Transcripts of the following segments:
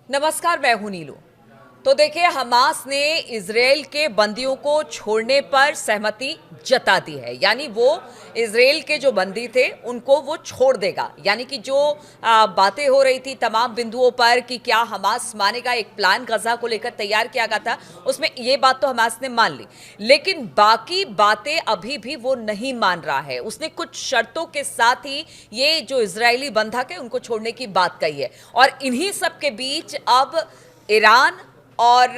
नमस्कार, मैं हूं नीलू। तो देखिए, हमास ने इजराइल के बंदियों को छोड़ने पर सहमति जता दी है। यानी वो इजराइल के जो बंदी थे उनको वो छोड़ देगा। यानी कि जो बातें हो रही थी तमाम बिंदुओं पर कि क्या हमास मानेगा, एक प्लान गजा को लेकर तैयार किया गया था, उसमें ये बात तो हमास ने मान ली, लेकिन बाकी बातें अभी भी वो नहीं मान रहा है। उसने कुछ शर्तों के साथ ही ये जो इजरायली बंधक है उनको छोड़ने की बात कही है। और इन्हीं सब के बीच अब ईरान और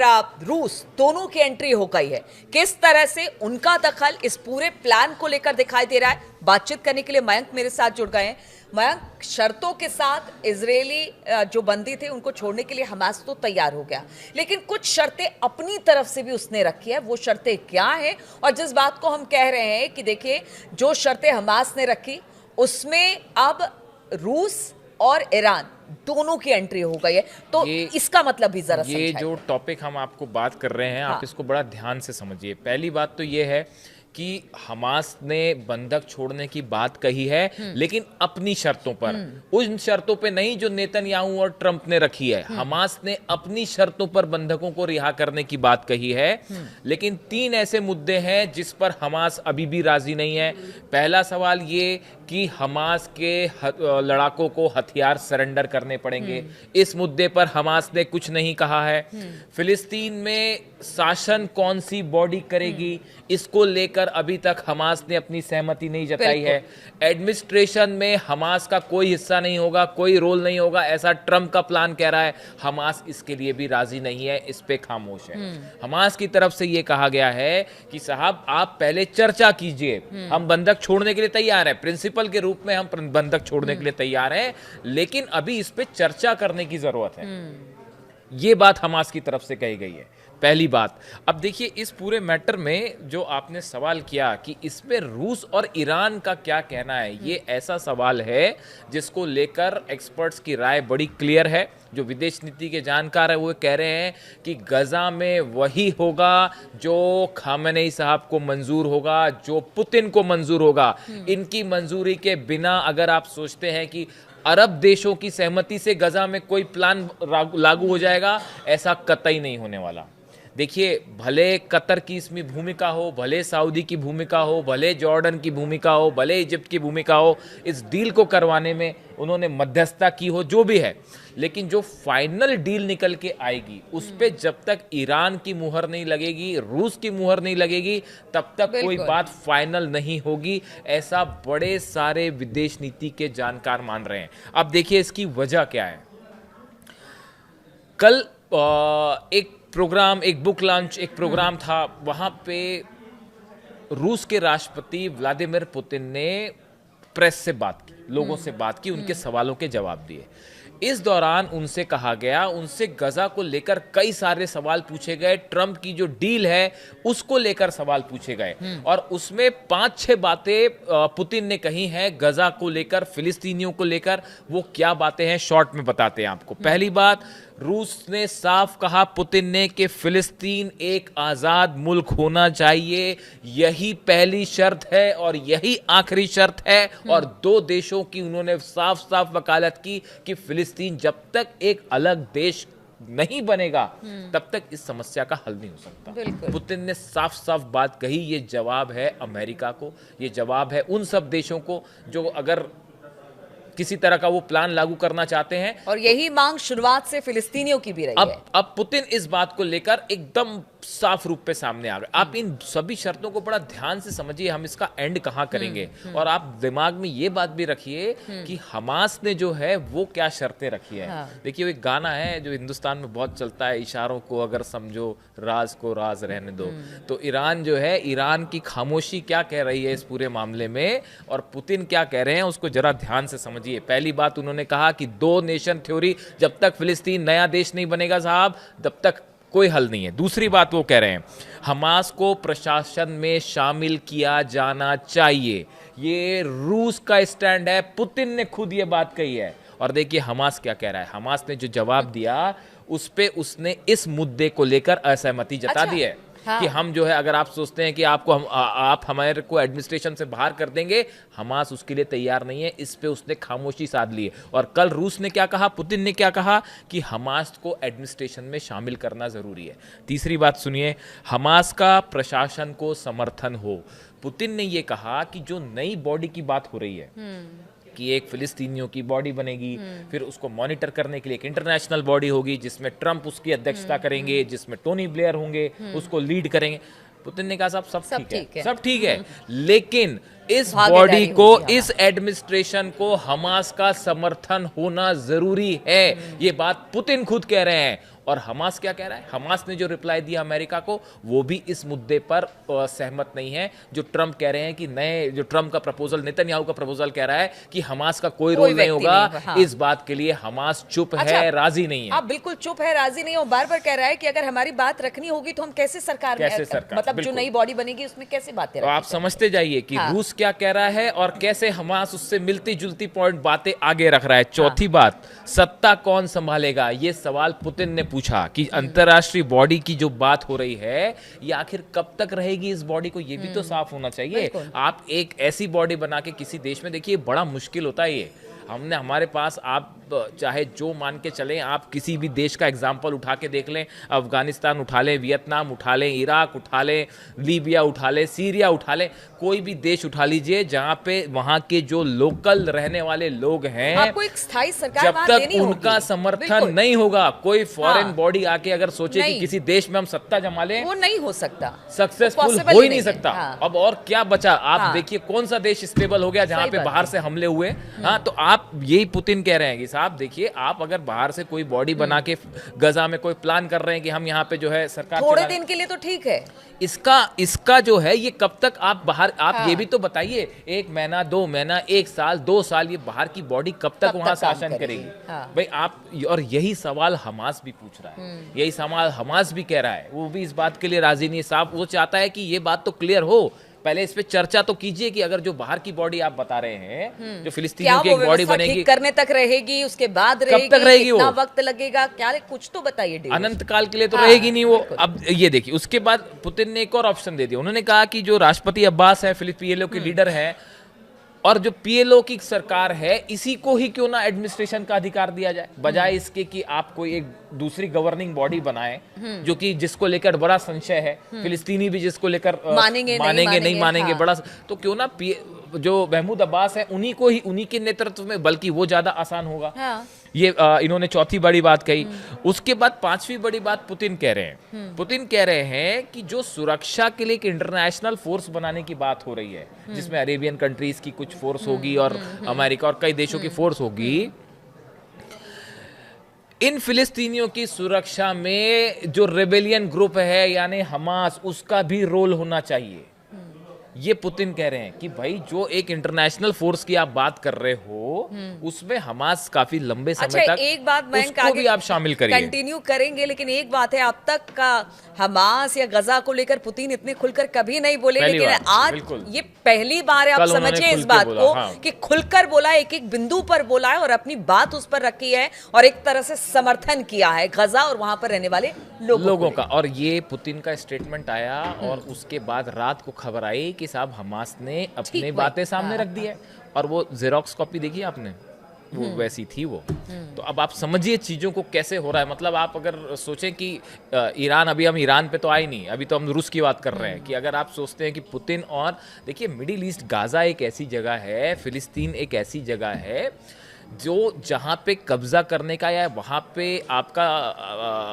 रूस दोनों की एंट्री हो गई है। किस तरह से उनका दखल इस पूरे प्लान को लेकर दिखाई दे रहा है, बातचीत करने के लिए मयंक मेरे साथ जुड़ गए हैं। मयंक, शर्तों के साथ इजरायली जो बंदी थे उनको छोड़ने के लिए हमास तो तैयार हो गया, लेकिन कुछ शर्तें अपनी तरफ से भी उसने रखी है। वो शर्तें क्या हैं? और जिस बात को हम कह रहे हैं कि देखिए, जो शर्तें हमास ने रखी उसमें अब रूस और ईरान दोनों की एंट्री हो गई है। तो इसका मतलब भी जरा ये समझाइए। जो टॉपिक हम आपको बात कर रहे हैं, हाँ। आप इसको बड़ा ध्यान से समझिए। पहली बात तो ये है कि हमास ने बंधक छोड़ने की बात कही है, लेकिन अपनी शर्तों पर, उन शर्तों पे नहीं जो नेतन्याहू और ट्रंप ने रखी है। हमास ने अपनी शर्तों पर बंधकों को रिहा करने की बात कही है। लेकिन 3 ऐसे मुद्दे हैं जिस पर हमास अभी भी राजी नहीं है। पहला सवाल ये कि हमास के लड़ाकों को हथियार सरेंडर करने पड़ेंगे। इस मुद्दे पर हमास ने कुछ नहीं कहा है। फिलिस्तीन में शासन कौन सी बॉडी करेगी, इसको लेकर अभी तक हमास ने अपनी सहमति नहीं जताई है। एडमिनिस्ट्रेशन में हमास का कोई हिस्सा नहीं होगा, कोई रोल नहीं होगा, ऐसा ट्रंप का प्लान कह रहा है। हमास इसके लिए भी राजी नहीं है, इस पे खामोश है। हमास की तरफ से यह कहा गया है कि साहब आप पहले चर्चा कीजिए, हम बंधक छोड़ने के लिए तैयार हैं, प्रिंसिपल के रूप में हम बंधक छोड़ने के लिए तैयार हैं, लेकिन अभी इस पे चर्चा करने की जरूरत है। ये बात हमास की तरफ से कही गई है, पहली बात। अब देखिए, इस पूरे मैटर में जो आपने सवाल किया कि इसमें रूस और ईरान का क्या कहना है, ये ऐसा सवाल है जिसको लेकर एक्सपर्ट्स की राय बड़ी क्लियर है। जो विदेश नीति के जानकार है वो कह रहे हैं कि गजा में वही होगा जो खामेनेई साहब को मंजूर होगा, जो पुतिन को मंजूर होगा। इनकी मंजूरी के बिना अगर आप सोचते हैं कि अरब देशों की सहमति से गजा में कोई प्लान लागू हो जाएगा, ऐसा कतई नहीं होने वाला। देखिए, भले कतर की इसमें भूमिका हो, भले सऊदी की भूमिका हो, भले जॉर्डन की भूमिका हो, भले इजिप्ट की भूमिका हो, इस डील को करवाने में उन्होंने मध्यस्थता की हो, जो भी है, लेकिन जो फाइनल डील निकल के आएगी उस पे जब तक ईरान की मुहर नहीं लगेगी, रूस की मुहर नहीं लगेगी, तब तक कोई बात फाइनल नहीं होगी। ऐसा बड़े सारे विदेश नीति के जानकार मान रहे हैं। अब देखिए इसकी वजह क्या है। कल एक प्रोग्राम, एक बुक लॉन्च, एक प्रोग्राम था, वहां पे रूस के राष्ट्रपति व्लादिमीर पुतिन ने प्रेस से बात की, लोगों से बात की, उनके सवालों के जवाब दिए। इस दौरान उनसे कहा गया, उनसे गजा को लेकर कई सारे सवाल पूछे गए, ट्रंप की जो डील है उसको लेकर सवाल पूछे गए, और उसमें 5-6 बातें पुतिन ने कही हैं गजा को लेकर, फिलिस्तीनियों को लेकर। वो क्या बातें हैं शॉर्ट में बताते हैं आपको। पहली बात, रूस ने साफ कहा, पुतिन ने, कि फिलिस्तीन एक आजाद मुल्क होना चाहिए, यही पहली शर्त है और यही आखिरी शर्त है। और 2 देशों की उन्होंने साफ साफ वकालत की कि फिलिस्तीन जब तक एक अलग देश नहीं बनेगा तब तक इस समस्या का हल नहीं हो सकता। पुतिन ने साफ साफ बात कही। ये जवाब है अमेरिका को, ये जवाब है उन सब देशों को जो अगर किसी तरह का वो प्लान लागू करना चाहते हैं। और यही मांग शुरुआत से फिलिस्तीनियों की भी रही है। अब पुतिन इस बात को लेकर एकदम साफ रूप पे सामने आ गए। आप इन सभी शर्तों को बड़ा ध्यान से समझिए, हम इसका एंड कहां करेंगे। और आप दिमाग में ये बात भी रखिए कि हमास ने जो है वो क्या शर्तें रखी है। हाँ। देखिए, वो एक गाना है जो हिंदुस्तान में बहुत चलता है, इशारों को अगर समझो राज को राज रहने दो। तो ईरान जो है, ईरान की खामोशी क्या कह रही है इस पूरे मामले में, और पुतिन क्या कह रहे हैं, उसको जरा ध्यान से समझिए। पहली बात, उन्होंने कहा कि 2 नेशन थ्योरी, जब तक फिलिस्तीन नया देश नहीं बनेगा साहब, तब तक कोई हल नहीं है। दूसरी बात वो कह रहे हैं, हमास को प्रशासन में शामिल किया जाना चाहिए। ये रूस का स्टैंड है, पुतिन ने खुद ये बात कही है। और देखिए हमास क्या कह रहा है। हमास ने जो जवाब दिया उस पे उसने इस मुद्दे को लेकर असहमति जता दी है। हाँ। कि हम जो है, अगर आप सोचते हैं कि आप हमारे को एडमिनिस्ट्रेशन से बाहर कर देंगे, हमास उसके लिए तैयार नहीं है। इस पे उसने खामोशी साध ली है। और कल रूस ने क्या कहा, पुतिन ने क्या कहा कि हमास को एडमिनिस्ट्रेशन में शामिल करना जरूरी है। तीसरी बात सुनिए, हमास का प्रशासन को समर्थन हो। पुतिन ने यह कहा कि जो नई बॉडी की बात हो रही है कि एक फिलिस्तीनियों की बॉडी बनेगी, फिर उसको मॉनिटर करने के लिए एक इंटरनेशनल बॉडी होगी जिसमें ट्रंप उसकी अध्यक्षता करेंगे, जिसमें टोनी ब्लेयर होंगे, उसको लीड करेंगे। पुतिन ने कहा साहब सब ठीक है, सब ठीक है, लेकिन इस बॉडी को, इस एडमिनिस्ट्रेशन को हमास का समर्थन होना जरूरी है। ये बात पुतिन खुद कह रहे हैं। और हमास क्या कह रहा है? हमास ने जो रिप्लाई दिया अमेरिका को, वो भी इस मुद्दे पर सहमत नहीं है। जो ट्रंप कह रहे हैं कि जो ट्रंप का प्रपोजल, नेतन्याहू का प्रपोजल कह रहा है कि हमास का कोई रोल नहीं होगा, हाँ। इस बात के लिए हमास चुप है, राजी नहीं है। आप बिल्कुल चुप है, राजी नहीं हो। बार बार कह रहा है कि अगर हमारी बात रखनी होगी तो हम कैसे सरकार मतलब जो नई बॉडी बनेगी उसमें कैसे बातें तो आप समझते जाइए कि रूस क्या कह रहा है और कैसे हमास उससे मिलती जुलती पॉइंट बातें आगे रख रहा है। चौथी बात, सत्ता कौन संभालेगा? ये सवाल पुतिन ने पूछा कि अंतरराष्ट्रीय बॉडी की जो बात हो रही है, ये आखिर कब तक रहेगी इस बॉडी को? ये भी तो साफ होना चाहिए। आप एक ऐसी बॉडी बना के किसी देश में, देखिए बड़ा मुश्किल होता है ये। हमारे पास, आप चाहे जो मान के चलें, आप किसी भी देश का एग्जाम्पल उठा के देख लें, अफगानिस्तान उठा लें, वियतनाम उठा लें, इराक उठा लें, लीबिया उठा लें, सीरिया उठा लें, कोई भी देश उठा लीजिए जहां पे वहां के जो लोकल रहने वाले लोग हैं, आपको एक स्थायी सरकार जब तक उनका समर्थन नहीं होगा, कोई फॉरेन बॉडी आके अगर सोचे कि किसी देश में हम सत्ता जमा लें, वो नहीं हो सकता, सक्सेसफुल हो ही नहीं सकता। अब और क्या बचा? आप देखिए कौन सा देश स्टेबल हो गया जहां पे बाहर से हमले हुए। हाँ, तो आप यही पुतिन कह रहे हैं कि साहब देखिए, आप अगर बाहर से कोई बॉडी बना के गजा में कोई प्लान कर रहे हैं कि हम यहाँ पे जो है सरकार थोड़े दिन के लिए तो ठीक है, इसका जो है ये कब तक आप बाहर, आप ये भी तो बताइए, 1 महीना, 2 महीना, 1 साल, 2 साल, ये बाहर की बॉडी कब तक वहां शासन करेगी? भाई आप, और यही सवाल हमास भी पूछ रहा है, यही सवाल हमास भी कह रहा है। वो भी इस बात के लिए राजी नहीं साहब। वो चाहता है कि ये बात तो क्लियर हो, पहले इस पे चर्चा तो कीजिए कि अगर जो बाहर की बॉडी आप बता रहे हैं, जो फिलिस्तीनियों की एक बॉडी बनेगी, करने तक रहेगी, उसके बाद रहेगी, कब तक रहेगी, कितना वक्त लगेगा, क्या कुछ तो बताइए। अनंत काल के लिए तो रहेगी नहीं वो। अब ये देखिए, उसके बाद पुतिन ने एक और ऑप्शन दे दिया। उन्होंने कहा कि जो राष्ट्रपति अब्बास है, PLO के लीडर हैं, और जो PLO की सरकार है, इसी को ही क्यों ना एडमिनिस्ट्रेशन का अधिकार दिया जाए, बजाय इसके कि आप कोई एक दूसरी गवर्निंग बॉडी बनाए जो कि जिसको लेकर बड़ा संशय है, फिलिस्तीनी भी जिसको लेकर मानेंगे नहीं मानेंगे, बड़ा। तो क्यों ना जो महमूद अब्बास है उन्हीं के नेतृत्व में, बल्कि वो ज्यादा आसान होगा। ये इन्होंने चौथी बड़ी बात कही। उसके बाद 5वीं बड़ी बात पुतिन कह रहे हैं। पुतिन कह रहे हैं कि जो सुरक्षा के लिए एक इंटरनेशनल फोर्स बनाने की बात हो रही है, जिसमें अरेबियन कंट्रीज की कुछ फोर्स होगी और अमेरिका और कई देशों की फोर्स होगी, इन फिलिस्तीनियों की सुरक्षा में जो रेबेलियन ग्रुप है यानी हमास, उसका भी रोल होना चाहिए। ये पुतिन कह रहे हैं कि भाई जो एक इंटरनेशनल फोर्स की आप बात कर रहे हो, उसमें हमास काफी लंबे समय तक, एक बात उसको भी आप शामिल करिए, कंटिन्यू करेंगे। लेकिन एक बात है, अब तक का हमास या गजा को लेकर पुतिन इतने खुलकर कभी नहीं बोले, लेकिन आज ये पहली बार है, आप समझिए इस बात को, कि खुलकर बोला, एक एक बिंदु पर बोला है और अपनी बात उस पर रखी है और एक तरह से समर्थन किया है गजा और वहां पर रहने वाले लोगों का। और ये पुतिन का स्टेटमेंट आया और उसके बाद रात को खबर आई कि साहब हमास ने अपनी बातें सामने रख दी है। और वो जेरोक्स कॉपी देखी आपने, वो वैसी थी वो। तो अब आप समझिए चीजों को कैसे हो रहा है। मतलब आप अगर सोचें कि ईरान, अभी हम ईरान पे तो आए नहीं, अभी तो हम रूस की बात कर रहे हैं, कि अगर आप सोचते हैं कि पुतिन, और देखिए मिडिल ईस्ट, गाजा एक ऐसी जगह है, फिलिस्तीन एक ऐसी जगह है जो जहां पे कब्जा करने का या वहां पे आपका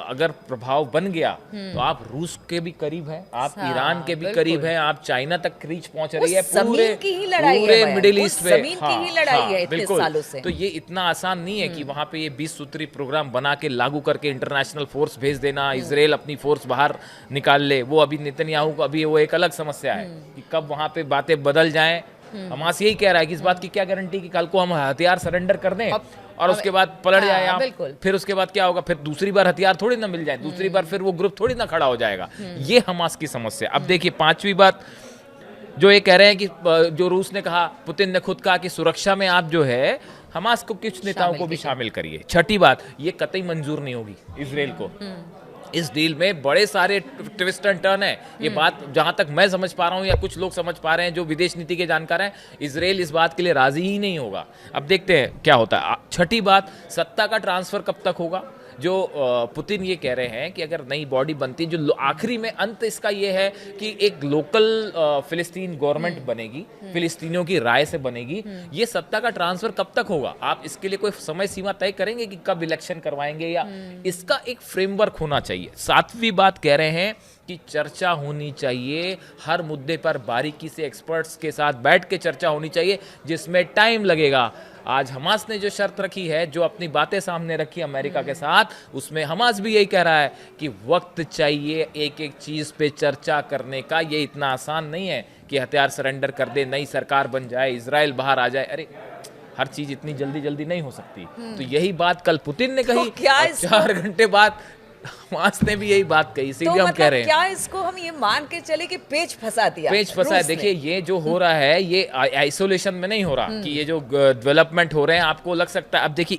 अगर प्रभाव बन गया तो आप रूस के भी करीब हैं, आप ईरान के भी करीब हैं, आप चाइना तक रीच पहुंच रही है, पूरे मिडिल ईस्ट में जमीन की ही लड़ाई है इतने सालों से। तो ये इतना आसान नहीं है कि वहां पे ये 20 सूत्री प्रोग्राम बना के लागू करके इंटरनेशनल फोर्स भेज देना, इजराइल अपनी फोर्स बाहर निकाल ले। वो अभी नेतन्याहू को, अभी वो एक अलग समस्या है कि कब वहां पे बातें बदल जाएं। हमास यही कह रहा है कि इस बात की क्या गारंटी कि कल को हम हथियार सरेंडर कर दें और उसके बाद पलट जाए आप, फिर उसके बाद क्या होगा, फिर दूसरी बार हथियार थोड़ी ना मिल जाए, दूसरी बार फिर वो ग्रुप थोड़ी ना खड़ा हो जाएगा। ये हमास की समस्या। अब देखिए 5वीं बात जो ये कह रहे हैं कि जो रूस ने कहा, पुतिन ने खुद कहा कि सुरक्षा में आप जो है हमास को कुछ नेताओं को भी शामिल करिए। 6ठी बात, ये कतई मंजूर नहीं होगी इजराइल को। इस डील में बड़े सारे ट्विस्ट एंड टर्न है। ये बात जहां तक मैं समझ पा रहा हूं या कुछ लोग समझ पा रहे हैं जो विदेश नीति के जानकार हैं, इजराइल इस बात के लिए राजी ही नहीं होगा। अब देखते हैं क्या होता है। छठी बात, सत्ता का ट्रांसफर कब तक होगा। जो पुतिन ये कह रहे हैं कि अगर नई बॉडी बनती, जो आखिरी में अंत इसका ये है कि एक लोकल फिलिस्तीन गवर्नमेंट बनेगी, फिलिस्तीनियों की राय से बनेगी। ये सत्ता का ट्रांसफर कब तक होगा, आप इसके लिए कोई समय सीमा तय करेंगे कि कब इलेक्शन करवाएंगे, या इसका एक फ्रेमवर्क होना चाहिए। सातवीं बात कह रहे हैं कि चर्चा होनी चाहिए, हर मुद्दे पर बारीकी से एक्सपर्ट्स के साथ बैठ के चर्चा होनी चाहिए, जिसमें टाइम लगेगा। आज हमास ने जो शर्त रखी है, जो अपनी बातें सामने रखी अमेरिका के साथ, उसमें हमास भी यही कह रहा है कि वक्त चाहिए एक एक चीज़ पे चर्चा करने का। ये इतना आसान नहीं है कि हथियार सरेंडर कर दे, नई सरकार बन जाए, इजराइल बाहर आ जाए। अरे हर चीज़ इतनी जल्दी जल्दी नहीं हो सकती। तो यही बात कल पुतिन ने कही, तो 4 घंटे बाद हमास ने भी यही बात कही। इसीलिए तो हम कह रहे हैं, क्या इसको हम ये मान के चले कि पेच फंसा दिया, पेच फंसा है। देखिए ये जो हो रहा है, ये आइसोलेशन में नहीं हो रहा कि ये जो डेवलपमेंट हो रहे हैं आपको लग सकता है। अब देखिए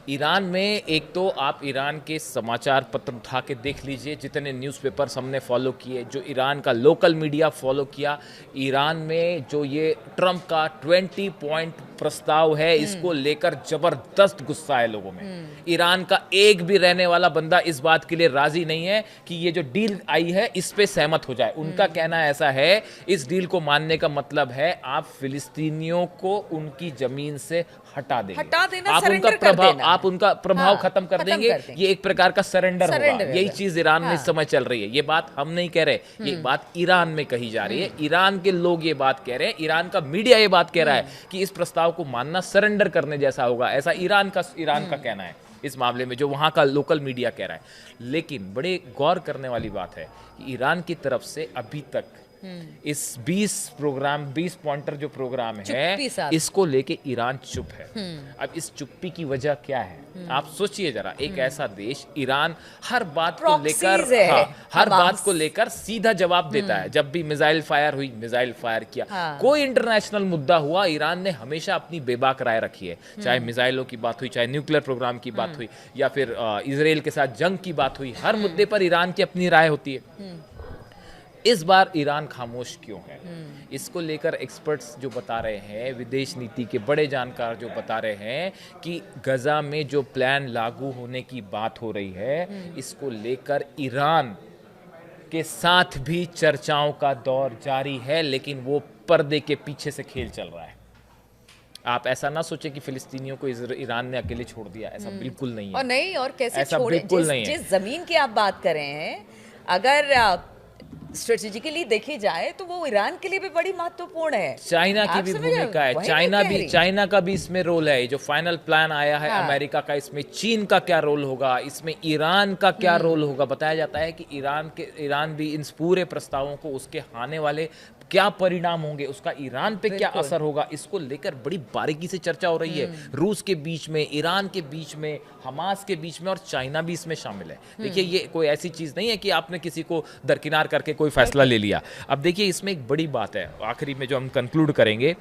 ईरान में, एक तो आप ईरान के समाचार पत्र उठा के देख लीजिए, जितने न्यूज़पेपर्स हमने फॉलो किए, जो ईरान का लोकल मीडिया फॉलो किया, ईरान में जो ये ट्रंप का 20 पॉइंट प्रस्ताव है, इसको लेकर जबरदस्त गुस्सा है लोगों में। ईरान का एक भी रहने वाला बंदा इस बात के लिए राजी नहीं है कि ये जो डील आई है इस पे सहमत हो जाए। उनका कहना ऐसा है, इस डील को मानने का मतलब है आप फिलिस्तीनियों को उनकी जमीन से हटा देना, आप उनका प्रभाव खत्म कर देंगे। ये एक प्रकार का सरेंडर होगा। यही चीज ईरान में इस समय चल रही है। ये बात हम नहीं कह रहे, ये बात ईरान में कही जा रही है। ईरान के लोग ये बात कह रहे हैं, ईरान का मीडिया ये बात कह रहा है कि इस प्रस्ताव को मानना सरेंडर करने जैसा होगा। ऐसा ईरान का कहना है इस मामले में, जो वहां का लोकल मीडिया कह रहा है। लेकिन बड़े गौर करने वाली बात है कि ईरान की तरफ से अभी तक इस 20 पॉइंटर जो प्रोग्राम है, इसको लेके ईरान चुप है। अब इस चुप्पी की वजह क्या है, आप सोचिए जरा। एक ऐसा देश, ईरान, हर बात को लेकर सीधा जवाब देता है। जब भी मिसाइल फायर हुई, मिसाइल फायर किया। कोई इंटरनेशनल मुद्दा हुआ, ईरान ने हमेशा अपनी बेबाक राय रखी है। चाहे मिसाइलों की बात हुई, चाहे न्यूक्लियर प्रोग्राम की बात हुई, या फिर इजराइल के साथ जंग की बात हुई, हर मुद्दे पर ईरान की अपनी राय होती है। इस बार ईरान खामोश क्यों है, इसको लेकर एक्सपर्ट्स जो बता रहे हैं, विदेश नीति के बड़े जानकार जो बता रहे हैं कि गजा में जो प्लान लागू होने की बात हो रही है, इसको लेकर ईरान के साथ भी चर्चाओं का दौर जारी है, लेकिन वो पर्दे के पीछे से खेल चल रहा है। आप ऐसा ना सोचे कि फिलिस्तीनियों को ईरान ने अकेले छोड़ दिया, ऐसा बिल्कुल नहीं है। और कैसे छोड़े, जिस जमीन की आप बात कर रहे हैं, अगर स्ट्रेटेजिकली देखी जाए तो वो ईरान के लिए भी बड़ी महत्वपूर्ण है। चाइना की भी भूमिका है, चाइना का भी इसमें रोल है। जो फाइनल प्लान आया है अमेरिका का, इसमें चीन का क्या रोल होगा, इसमें ईरान का क्या रोल होगा। बताया जाता है कि ईरान भी इन पूरे प्रस्तावों को, उसके आने वाले क्या परिणाम होंगे, उसका ईरान पे क्या असर होगा, इसको लेकर बड़ी बारीकी से चर्चा हो रही है। रूस के बीच में, ईरान के बीच में, हमास के बीच में, और चाइना भी इसमें शामिल है। देखिए ये कोई ऐसी चीज नहीं है कि आपने किसी को दरकिनार करके कोई फैसला ले लिया। अब देखिए इसमें एक बड़ी बात है, आखिरी में जो हम कंक्लूड करेंगे,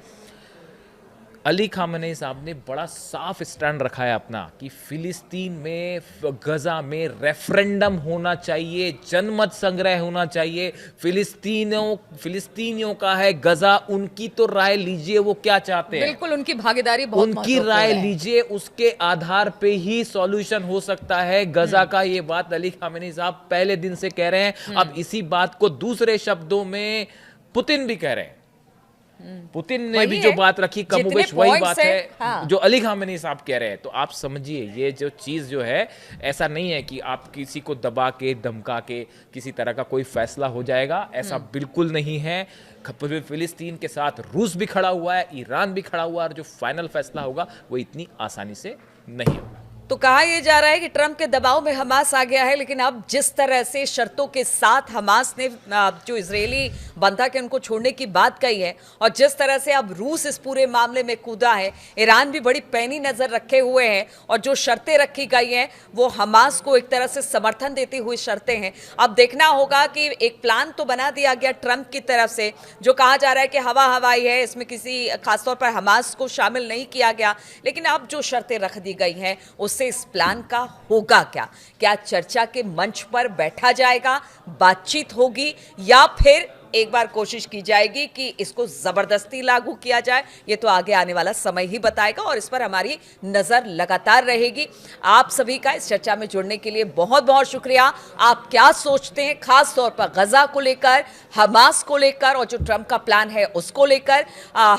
अली खामेनी साहब ने बड़ा साफ स्टैंड रखा है अपना कि फिलिस्तीन में, गजा में रेफरेंडम होना चाहिए, जनमत संग्रह होना चाहिए। फिलिस्तीनियों का है गजा, उनकी तो राय लीजिए, वो क्या चाहते हैं। बिल्कुल, उनकी भागीदारी बहुत उनकी राय लीजिए, उसके आधार पे ही सॉल्यूशन हो सकता है गजा का। ये बात अली खामेनी साहब पहले दिन से कह रहे हैं। अब इसी बात को दूसरे शब्दों में पुतिन भी कह रहे हैं। पुतिन ने भी जो बात रखी, कमोबेश वही बात है जो अली खामेनी साहब कह रहे हैं। तो आप समझिए ये जो चीज जो है, ऐसा नहीं है कि आप किसी को दबा के, धमका के किसी तरह का कोई फैसला हो जाएगा, ऐसा बिल्कुल नहीं है। फिलिस्तीन के साथ रूस भी खड़ा हुआ है, ईरान भी खड़ा हुआ है, और जो फाइनल फैसला होगा वो इतनी आसानी से नहीं होगा। तो कहा यह जा रहा है कि ट्रंप के दबाव में हमास आ गया है, लेकिन अब जिस तरह से शर्तों के साथ हमास ने जो इजरायली बंधक है उनको छोड़ने की बात कही है, और जिस तरह से अब रूस इस पूरे मामले में कूदा है, ईरान भी बड़ी पैनी नजर रखे हुए हैं, और जो शर्तें रखी गई हैं वो हमास को एक तरह से समर्थन देती हुई शर्तें हैं। अब देखना होगा कि एक प्लान तो बना दिया गया ट्रंप की तरफ से, जो कहा जा रहा है कि हवाई है, इसमें किसी खासतौर पर हमास को शामिल नहीं किया गया, लेकिन अब जो शर्तें रख दी गई हैं उससे से इस प्लान का होगा क्या? क्या चर्चा के मंच पर बैठा जाएगा, बातचीत होगी, या फिर एक बार कोशिश की जाएगी कि इसको जबरदस्ती लागू किया जाए? ये तो आगे आने वाला समय ही बताएगा और इस पर हमारी नजर लगातार रहेगी। आप सभी का इस चर्चा में जुड़ने के लिए बहुत बहुत शुक्रिया। आप क्या सोचते हैं खास तौर पर गजा को लेकर, हमास को लेकर और जो ट्रंप का प्लान है उसको लेकर,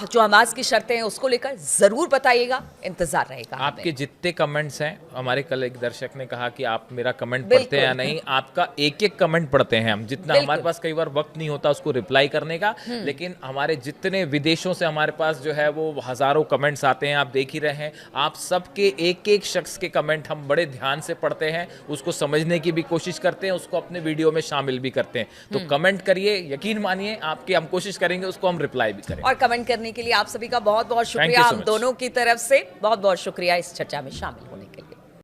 जो हमास की शर्तें हैं उसको लेकर, जरूर बताइएगा। इंतजार रहेगा आपके जितने कमेंट्स हैं। हमारे कल एक दर्शक ने कहा कि आप मेरा कमेंट बिल्कुल। पढ़ते हैं या नहीं। आपका एक एक कमेंट पढ़ते हैं हम, जितना बिल्कुल। हमारे पास कई बार वक्त नहीं होता उसको रिप्लाई करने का, लेकिन हमारे जितने विदेशों से हमारे पास जो है वो हजारों कमेंट्स आते हैं, आप देख ही रहे हैं। आप सबके एक एक शख्स के कमेंट हम बड़े ध्यान से पढ़ते हैं, उसको समझने की भी कोशिश करते हैं, उसको अपने वीडियो में शामिल भी करते हैं। तो कमेंट करिए, यकीन मानिए आपके हम कोशिश करेंगे उसको हम रिप्लाई भी करें। और कमेंट करने के लिए आप सभी का बहुत बहुत Thank you शुक्रिया। so हम much. दोनों की तरफ से बहुत बहुत शुक्रिया इस चर्चा में शामिल होने